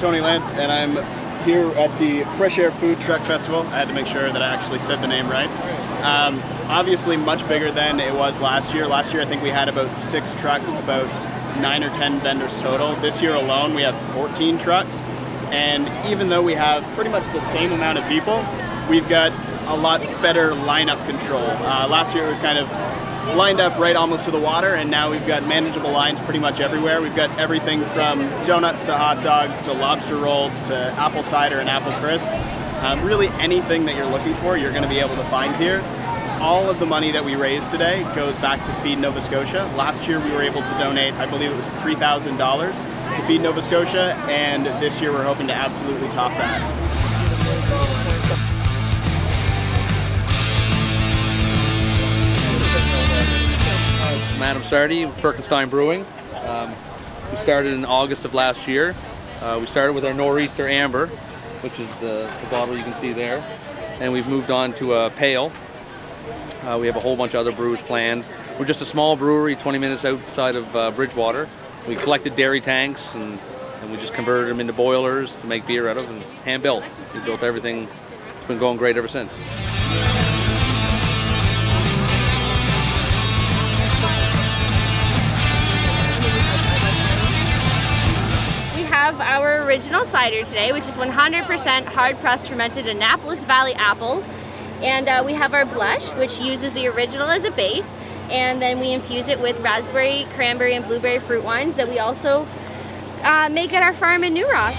Tony Lance, and I'm here at the Fresh Air Food Truck Festival. I had to make sure that I actually said the name right. Obviously much bigger than it was last year. Last year I think we had about 6 trucks, about 9 or 10 vendors total. This year alone we have 14 trucks, and even though we have pretty much the same amount of people, we've got a lot better lineup control. Last year it was kind of lined up right almost to the water, and now we've got manageable lines pretty much everywhere. We've got everything from donuts to hot dogs to lobster rolls to apple cider and apple crisp. Really anything that you're looking for, you're going to be able to find here. All of the money that we raised today goes back to Feed Nova Scotia. Last year we were able to donate, I believe it was $3,000 to Feed Nova Scotia, and this year we're hoping to absolutely top that. Adam Sardi, Firkenstein Brewing. We started in August of last year. We started with our Nor'easter Amber, which is the bottle you can see there, and we've moved on to a Pale. We have a whole bunch of other brews planned. We're just a small brewery 20 minutes outside of Bridgewater. We collected dairy tanks and we just converted them into boilers to make beer out of, and hand built. We built everything. It's been going great ever since. Our original cider today, which is 100% hard-pressed fermented Annapolis Valley apples, and we have our blush, which uses the original as a base, and then we infuse it with raspberry, cranberry, and blueberry fruit wines that we also make at our farm in New Ross.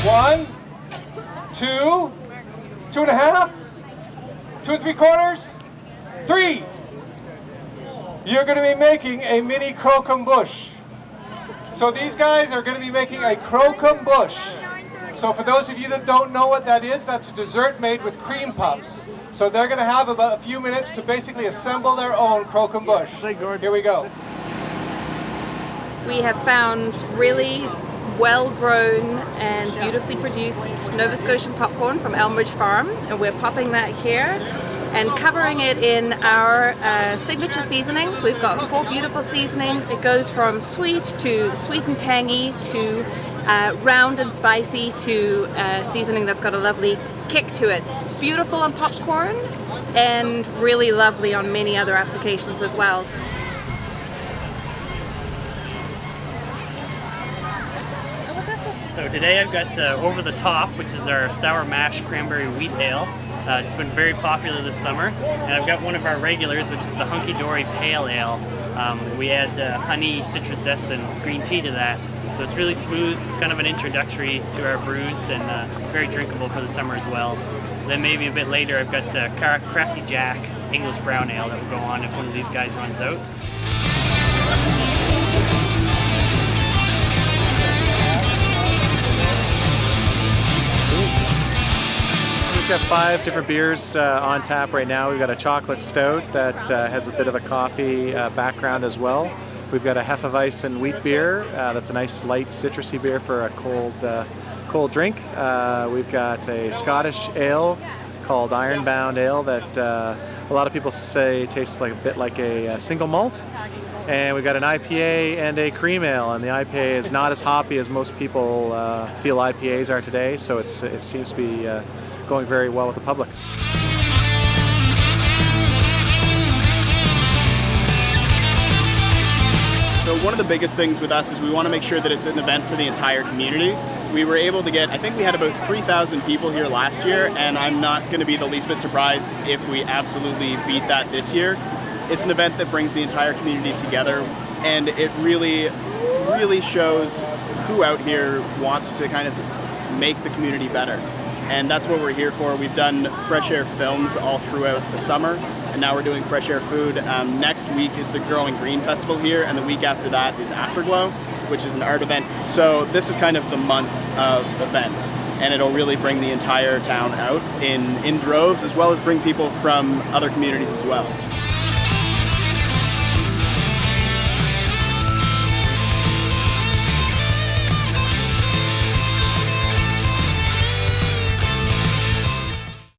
One, 2, 2.5, 2 3/4, 3. You're going to be making a mini Crocum Bush. So these guys are going to be making a Crocum Bush. So for those of you that don't know what that is, that's a dessert made with cream puffs. So they're going to have about a few minutes to basically assemble their own Crocum Bush. Here we go. We have found really well-grown and beautifully produced Nova Scotian popcorn from Elmridge Farm, and we're popping that here and covering it in our signature seasonings. We've got 4 beautiful seasonings. It goes from sweet to sweet and tangy to round and spicy to seasoning that's got a lovely kick to it. It's beautiful on popcorn and really lovely on many other applications as well. So today I've got Over the Top, which is our sour mash cranberry wheat ale. It's been very popular this summer, and I've got one of our regulars, which is the Hunky Dory Pale Ale. We add honey, citrus zest, and green tea to that, so it's really smooth, kind of an introductory to our brews, and very drinkable for the summer as well. Then maybe a bit later I've got Crafty Jack English Brown Ale that will go on if one of these guys runs out. We've got 5 different beers on tap right now. We've got a chocolate stout that has a bit of a coffee background as well. We've got a Hefeweizen wheat beer. That's a nice light citrusy beer for a cold drink. We've got a Scottish ale called Ironbound Ale that a lot of people say tastes like a bit like a single malt. And we've got an IPA and a cream ale, and the IPA is not as hoppy as most people feel IPAs are today, so it seems to be going very well with the public. So one of the biggest things with us is we want to make sure that it's an event for the entire community. We were able to get, I think we had about 3,000 people here last year, and I'm not going to be the least bit surprised if we absolutely beat that this year. It's an event that brings the entire community together, and it really shows who out here wants to kind of make the community better. And that's what we're here for. We've done Fresh Air films all throughout the summer, and now we're doing Fresh Air food. Next week is the Growing Green Festival here, and the week after that is Afterglow, which is an art event. So this is kind of the month of events, and it'll really bring the entire town out in droves, as well as bring people from other communities as well.